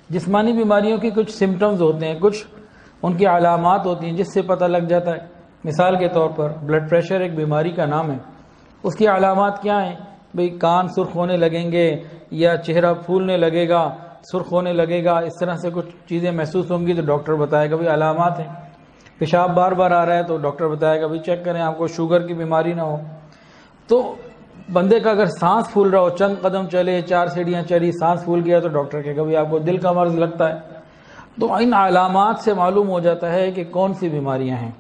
جسمانی بیماریوں کی کچھ سمٹمز ہوتے ہیں، کچھ ان کی علامات ہوتی ہیں جس سے پتہ لگ جاتا ہے. مثال کے طور پر بلڈ پریشر ایک بیماری کا نام ہے. اس کی علامات کیا ہیں؟ بھئی کان سرخ ہونے لگیں گے یا چہرہ پھولنے لگے گا، سرخ ہونے لگے گا، اس طرح سے کچھ چیزیں محسوس ہوں گی تو ڈاکٹر بتائے گا بھئی علامات ہیں. پیشاب بار بار آ رہا ہے تو ڈاکٹر بتائے گا بھئی چیک کریں آپ کو شوگر کی بیماری نہ ہو. تو بندے کا اگر سانس پھول رہا ہو، چند قدم چلے، 4 سیڑھیاں چلی، سانس پھول گیا تو ڈاکٹر کہے گا بھئی آپ کو دل کا مرض لگتا ہے. تو ان علامات سے معلوم ہو جاتا ہے کہ کون سی بیماریاں ہیں.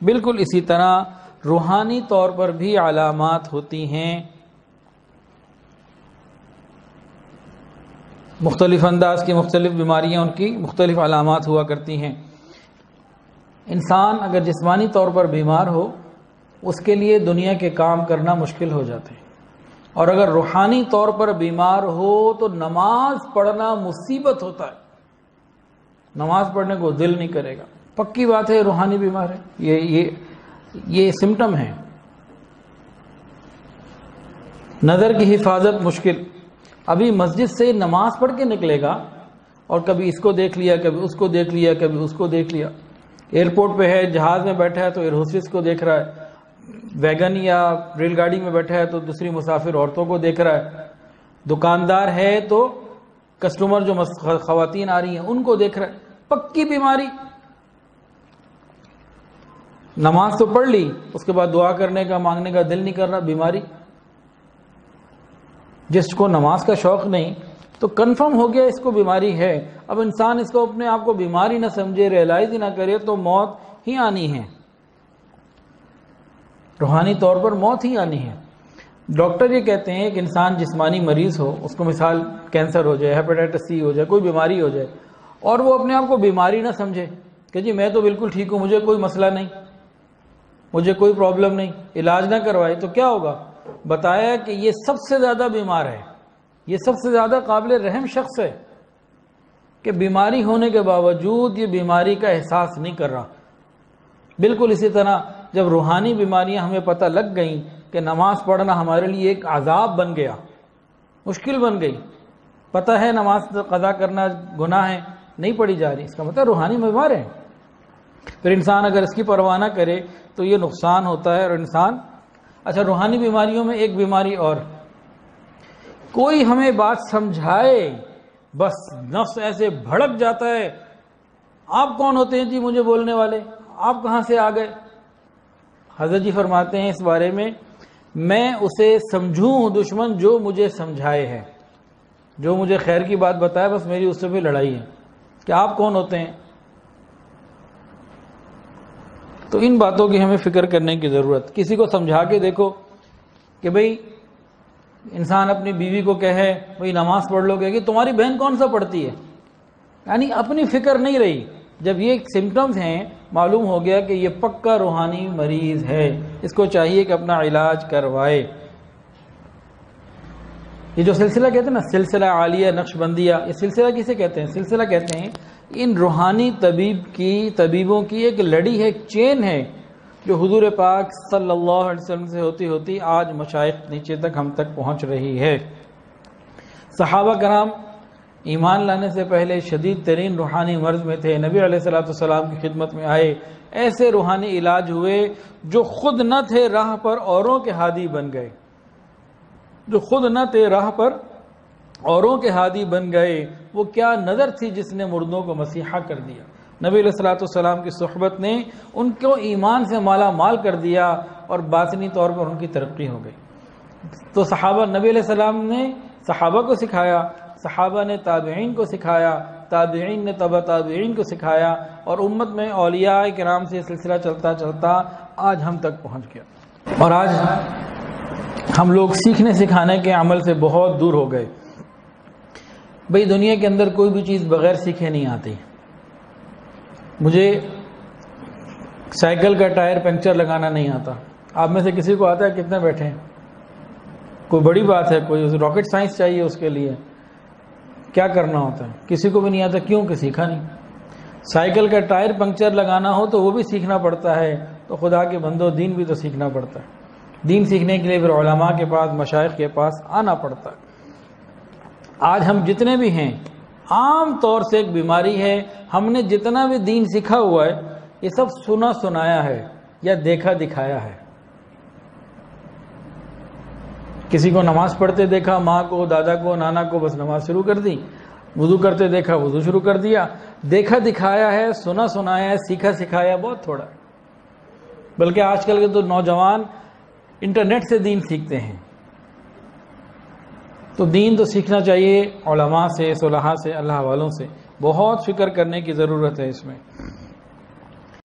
بالکل اسی طرح روحانی طور پر بھی علامات ہوتی ہیں. مختلف انداز کی مختلف بیماریاں، ان کی مختلف علامات ہوا کرتی ہیں. انسان اگر جسمانی طور پر بیمار ہو اس کے لیے دنیا کے کام کرنا مشکل ہو جاتے ہیں، اور اگر روحانی طور پر بیمار ہو تو نماز پڑھنا مصیبت ہوتا ہے. نماز پڑھنے کو دل نہیں کرے گا. پکی بات ہے روحانی بیمار ہے. یہ سمٹم ہے. نظر کی حفاظت مشکل. ابھی مسجد سے نماز پڑھ کے نکلے گا اور کبھی اس کو دیکھ لیا، کبھی اس کو دیکھ لیا، کبھی اس کو دیکھ لیا. ایئرپورٹ پہ ہے، جہاز میں بیٹھا ہے تو ایئر ہوسٹس کو دیکھ رہا ہے. ویگن یا ریل گاڑی میں بیٹھا ہے تو دوسری مسافر عورتوں کو دیکھ رہا ہے. دکاندار ہے تو کسٹمر جو خواتین آ رہی ہیں ان کو دیکھ رہا ہے. پکی بیماری. نماز تو پڑھ لی، اس کے بعد دعا کرنے کا، مانگنے کا دل نہیں کر رہا. بیماری. جس کو نماز کا شوق نہیں تو کنفرم ہو گیا اس کو بیماری ہے. اب انسان اس کو اپنے آپ کو بیماری نہ سمجھے، ریئلائز ہی نہ کرے تو موت ہی آنی ہے. روحانی طور پر موت ہی آنی ہے. ڈاکٹر یہ کہتے ہیں کہ انسان جسمانی مریض ہو، اس کو مثال کینسر ہو جائے، ہیپیٹائٹس سی ہو جائے، کوئی بیماری ہو جائے، اور وہ اپنے آپ کو بیماری نہ سمجھے کہ جی میں تو بالکل ٹھیک ہوں، مجھے کوئی مسئلہ نہیں، مجھے کوئی پرابلم نہیں، علاج نہ کروائے، تو کیا ہوگا؟ بتایا کہ یہ سب سے زیادہ بیمار ہے، یہ سب سے زیادہ قابل رحم شخص ہے کہ بیماری ہونے کے باوجود یہ بیماری کا احساس نہیں کر رہا. بالکل اسی طرح جب روحانی بیماریاں ہمیں پتہ لگ گئیں کہ نماز پڑھنا ہمارے لیے ایک عذاب بن گیا، مشکل بن گئی، پتہ ہے نماز قضا کرنا گناہ ہے، نہیں پڑھی جا رہی، اس کا مطلب روحانی بیمار ہے. پھر انسان اگر اس کی پرواہ نہ کرے تو یہ نقصان ہوتا ہے. اور انسان اچھا روحانی بیماریوں میں ایک بیماری اور، کوئی ہمیں بات سمجھائے بس نفس ایسے بھڑک جاتا ہے. آپ کون ہوتے ہیں جی مجھے بولنے والے؟ آپ کہاں سے آ گئے؟ حضرت جی فرماتے ہیں اس بارے میں اسے سمجھوں دشمن جو مجھے سمجھائے ہے، جو مجھے خیر کی بات بتائے، بس میری اس سے بھی لڑائی ہے کہ آپ کون ہوتے ہیں. تو ان باتوں کی ہمیں فکر کرنے کی ضرورت. کسی کو سمجھا کے دیکھو کہ بھئی انسان اپنی بیوی کو کہے بھئی نماز پڑھ لو، کہ تمہاری بہن کون سا پڑھتی ہے، یعنی اپنی فکر نہیں رہی. جب یہ سمٹمز ہیں معلوم ہو گیا کہ یہ پکا روحانی مریض ہے، اس کو چاہیے کہ اپنا علاج کروائے. یہ جو سلسلہ کہتے ہیں نا سلسلہ عالیہ نقشبندیہ، یہ سلسلہ کسے کہتے ہیں؟ سلسلہ کہتے ہیں ان روحانی طبیبوں کی ایک لڑی ہے، ایک چین ہے جو حضور پاک صلی اللہ علیہ وسلم سے ہوتی ہوتی آج مشائخ نیچے تک ہم تک پہنچ رہی ہے. صحابہ کرام ایمان لانے سے پہلے شدید ترین روحانی مرض میں تھے، نبی علیہ الصلوۃ والسلام کی خدمت میں آئے، ایسے روحانی علاج ہوئے جو خود نہ تھے راہ پر اوروں کے ہادی بن گئے، جو خود نہ تھے راہ پر اوروں کے ہادی بن گئے. وہ کیا نظر تھی جس نے مردوں کو مسیحا کر دیا. نبی علیہ الصلوۃ والسلام کی صحبت نے ان کو ایمان سے مالا مال کر دیا اور باطنی طور پر ان کی ترقی ہو گئی. تو صحابہ، نبی علیہ السلام نے صحابہ کو سکھایا، صحابہ نے تابعین کو سکھایا، تابعین نے تبع تابعین کو سکھایا، اور امت میں اولیاء کرام سے سلسلہ چلتا چلتا آج ہم تک پہنچ گیا. اور آج ہم لوگ سیکھنے سکھانے کے عمل سے بہت دور ہو گئے. بھئی دنیا کے اندر کوئی بھی چیز بغیر سیکھے نہیں آتی. مجھے سائیکل کا ٹائر پنکچر لگانا نہیں آتا. آپ میں سے کسی کو آتا ہے؟ کتنے بیٹھے ہیں؟ کوئی بڑی بات ہے، کوئی راکٹ سائنس چاہیے اس کے لیے، کیا کرنا ہوتا ہے؟ کسی کو بھی نہیں آتا. کیوں کہ سیکھا نہیں. سائیکل کا ٹائر پنکچر لگانا ہو تو وہ بھی سیکھنا پڑتا ہے. تو خدا کے بندو دین بھی تو سیکھنا پڑتا ہے. دین سیکھنے کے لیے پھر علماء کے پاس، مشائخ کے پاس آنا پڑتا ہے. آج ہم جتنے بھی ہیں عام طور سے ایک بیماری ہے. ہم نے جتنا بھی دین سیکھا ہوا ہے یہ سب سنا سنایا ہے یا دیکھا دکھایا ہے. کسی کو نماز پڑھتے دیکھا، ماں کو، دادا کو، نانا کو، بس نماز شروع کر دی. وضو کرتے دیکھا، وضو شروع کر دیا. دیکھا دکھایا ہے، سنا سنایا ہے، سیکھا سکھایا بہت تھوڑا ہے. بلکہ آج کل کے تو نوجوان انٹرنیٹ سے دین سیکھتے ہیں. تو دین تو سیکھنا چاہیے علماء سے، صلحاء سے، اللہ والوں سے. بہت فکر کرنے کی ضرورت ہے اس میں.